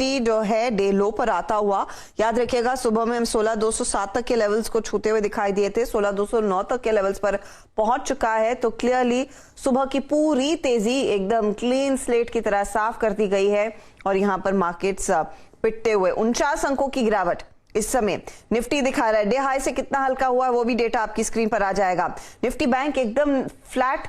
Nifty जो है day लो पर आता हुआ, याद रखिएगा सुबह में हम 16,207 तक के लेवल्स को छूते हुए दिखाई दिए थे, 16,209 तक के लेवल्स पर पहुंच चुका है। तो क्लियरली सुबह की पूरी तेजी एकदम क्लीन स्लेट की तरह साफ कर दी गई है और यहां पर मार्केट्स पिटते हुए 49 अंकों की गिरावट इस समय निफ्टी दिखा रहा है। डे हाई से कितना हल्का हुआ है वो भी डेटा आपकी स्क्रीन पर आ जाएगा। निफ्टी बैंक एकदम फ्लैट,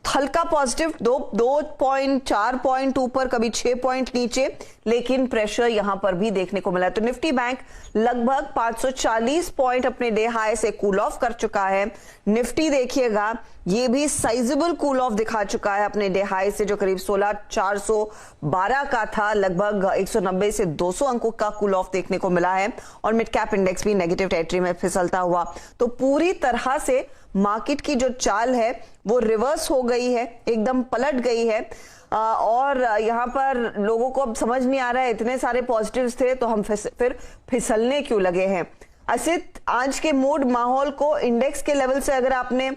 हल्का पॉजिटिव, 2.4 पॉइंट ऊपर, कभी 6 पॉइंट नीचे, लेकिन प्रेशर यहां पर भी देखने को मिला है। तो निफ्टी बैंक लगभग 540 पॉइंट अपने डे हाई से कूल ऑफ कर चुका है। निफ्टी देखिएगा ये भी साइजेबल कूल ऑफ दिखा चुका है अपने डे हाई से, जो करीब 16,412 का था, लगभग 190 से 200 अंकों का कूल ऑफ देखने को मिला है। और मिड कैप इंडेक्स भी नेगेटिव टेरिटरी में फिसलता हुआ। तो पूरी तरह से मार्केट की जो चाल है वो रिवर्स हो गई है, एकदम पलट गई है। और यहां पर लोगों को अब समझ नहीं आ रहा है, इतने सारे पॉजिटिव्स थे तो हम फिर फिसलने क्यों लगे हैं। असित, आज के मूड माहौल को इंडेक्स के लेवल से अगर आपने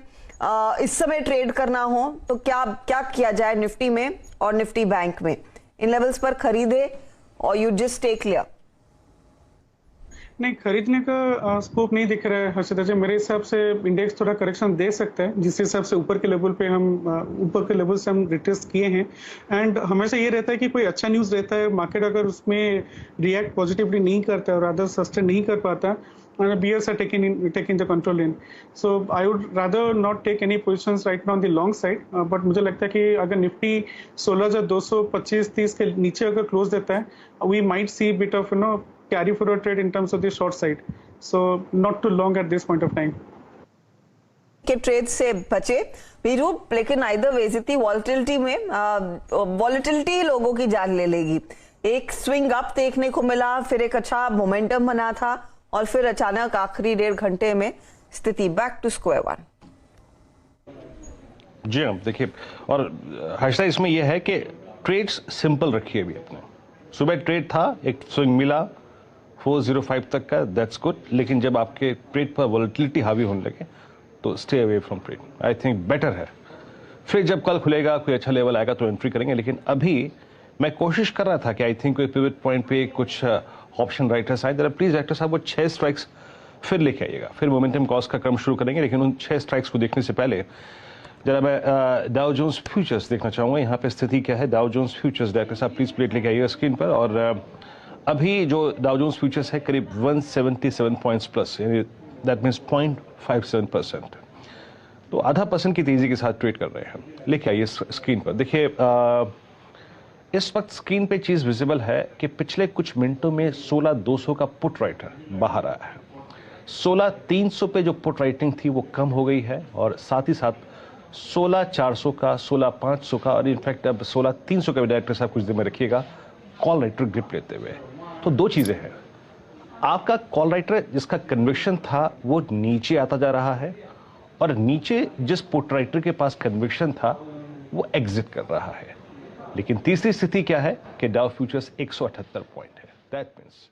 इस समय ट्रेड करना हो तो क्या क्या किया जाए निफ्टी में और निफ्टी बैंक में? इन लेवल्स पर खरीदे और यू जस्ट टेक क्लियर? नहीं, खरीदने का स्कोप नहीं दिख रहा है हर्षिता जी। मेरे हिसाब से इंडेक्स थोड़ा करेक्शन दे सकता है, जिस हिसाब से ऊपर के लेवल पे हम ऊपर के लेवल से हम रिटेस्ट किए हैं। एंड हमेशा ये रहता है कि कोई अच्छा न्यूज़ रहता है, मार्केट अगर उसमें रिएक्ट पॉजिटिवली नहीं करता है और अदर सस्टेन नहीं कर पाता, bears are taking the control in. So I would rather not take any positions right now on the long side. But मुझे लगता है कि अगर निफ्टी 16,225-30 के नीचे अगर क्लोज देता है, we might see bit of carry forward trade in terms of the short side. So not too long at this point of time. के ट्रेड से बचे वीरू, लेकिन आइदर वेज इतनी वॉलेटिलिटी में वॉलेटिलिटी लोगों की जान ले लेगी। एक स्विंग अप देखने को मिला, फिर एक अच्छा मोमेंटम बना था और फिर अचानक आखिरी 1.5 घंटे में स्थिति बैक टू स्क्वायर वन। जी हाँ, देखिए, और हर्षा इसमें यह है कि ट्रेड्स सिंपल रखिए। अभी अपने सुबह ट्रेड था, एक स्विंग मिला 405 तक का, दैट्स गुड। लेकिन जब आपके ट्रेड पर वॉलेटिलिटी हावी होने लगे तो stay away from trade, I think better है। फिर जब कल खुलेगा, कोई अच्छा लेवल आएगा तो एंट्री करेंगे। लेकिन अभी मैं कोशिश कर रहा था कि आई थिंक कोई पिवट पॉइंट पे कुछ ऑप्शन राइटर्स आए, जरा प्लीज राइटर साहब वो 6 स्ट्राइक्स फिर लेके आइएगा। फिर मोमेंटम कॉस्ट का क्रम शुरू करेंगे। लेकिन उन 6 स्ट्राइक्स को देखने से पहले जरा मैं डाउ जोन्स फ्यूचर्स देखना चाहूंगा, यहाँ पे स्थिति क्या है। डाउ जोन्स फ्यूचर्स डायरेक्टर साहब प्लीज प्लेट लेके आइएगा स्क्रीन पर। और अभी जो डाउ जोन्स फ्यूचर्स है करीब 177 पॉइंट्स प्लस, यानी दैट मीन्स 0.57%, तो आधा % की तेजी के साथ ट्रेड कर रहे हैं। लेके आइए स्क्रीन पर। देखिए, इस वक्त स्क्रीन पे चीज विजिबल है कि पिछले कुछ मिनटों में 16,200 का पुट राइटर बाहर आया है। 16,300 पे जो पुट राइटिंग थी वो कम हो गई है, और साथ ही साथ 16,400 का, 16,500 का, और इनफैक्ट अब 16,300 का भी डायरेक्टर साहब कुछ देर में रखिएगा कॉल राइटर ग्रिप लेते हुए। तो दो चीजें हैं, आपका कॉल राइटर जिसका कन्विक्शन था वो नीचे आता जा रहा है, और नीचे जिस पुट राइटर के पास कन्विक्शन था वो एग्जिट कर रहा है। लेकिन तीसरी स्थिति क्या है कि डाउ फ्यूचर्स 178 पॉइंट है। That means